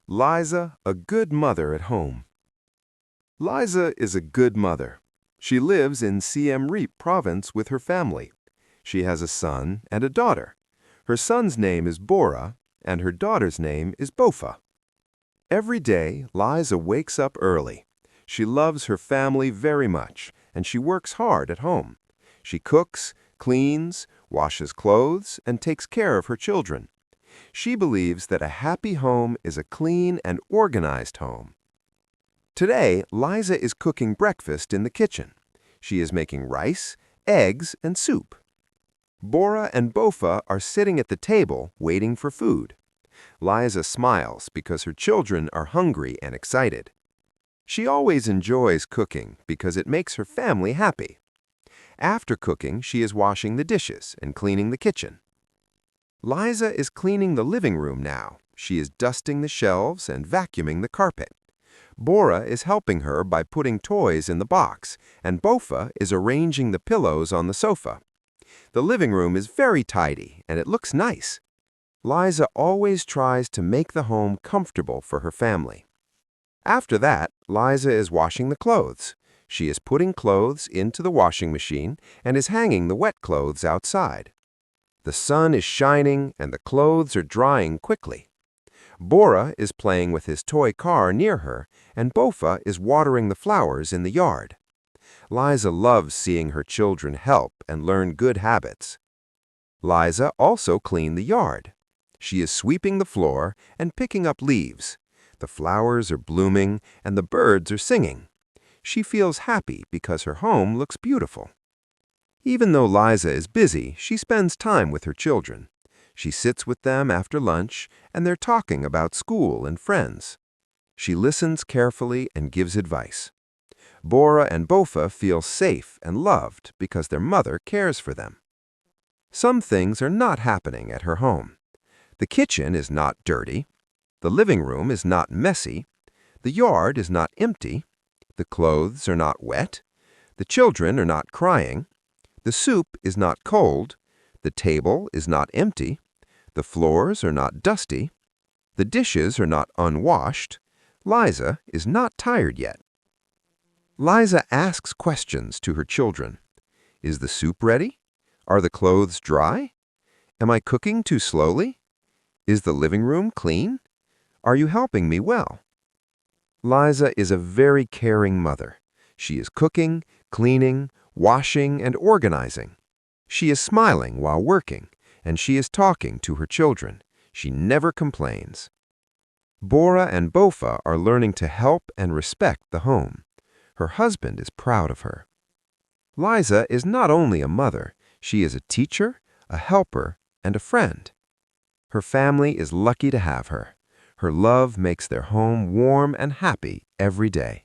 Liza, a good mother at home. Liza is a good mother. She lives in Siem Reap province with her family. She has a son and a daughter. Her son's name is Bora, and her daughter's name is Bopha. Every day, Liza wakes up early. She loves her family very much, and she works hard at home. She cooks, cleans, washes clothes, and takes care of her children. She believes that a happy home is a clean and organized home. Today, Liza is cooking breakfast in the kitchen. She is making rice, eggs, and soup. Bora and Bopha are sitting at the table waiting for food. Liza smiles because her children are hungry and excited. She always enjoys cooking because it makes her family happy. After cooking, she is washing the dishes and cleaning the kitchen. Liza is cleaning the living room now. She is dusting the shelves and vacuuming the carpet. Bora is helping her by putting toys in the box, and Bopha is arranging the pillows on the sofa. The living room is very tidy, and it looks nice. Liza always tries to make the home comfortable for her family. After that, Liza is washing the clothes. She is putting clothes into the washing machine and is hanging the wet clothes outside. The sun is shining and the clothes are drying quickly. Bora is playing with his toy car near her, and Bopha is watering the flowers in the yard. Liza loves seeing her children help and learn good habits. Liza also cleaned the yard. She is sweeping the floor and picking up leaves. The flowers are blooming and the birds are singing. She feels happy because her home looks beautiful. Even though Liza is busy, she spends time with her children. She sits with them after lunch, and they're talking about school and friends. She listens carefully and gives advice. Bora and Bopha feel safe and loved because their mother cares for them. Some things are not happening at her home. The kitchen is not dirty. The living room is not messy. The yard is not empty. The clothes are not wet. The children are not crying. The soup is not cold. The table is not empty. The floors are not dusty. The dishes are not unwashed. Liza is not tired yet. Liza asks questions to her children. Is the soup ready? Are the clothes dry? Am I cooking too slowly? Is the living room clean? Are you helping me well? Liza is a very caring mother. She is cooking, cleaning, washing, and organizing. She is smiling while working, and she is talking to her children. She never complains. Bora and Bopha are learning to help and respect the home. Her husband is proud of her. Liza is not only a mother, she is a teacher, a helper, and a friend. Her family is lucky to have her. Her love makes their home warm and happy every day.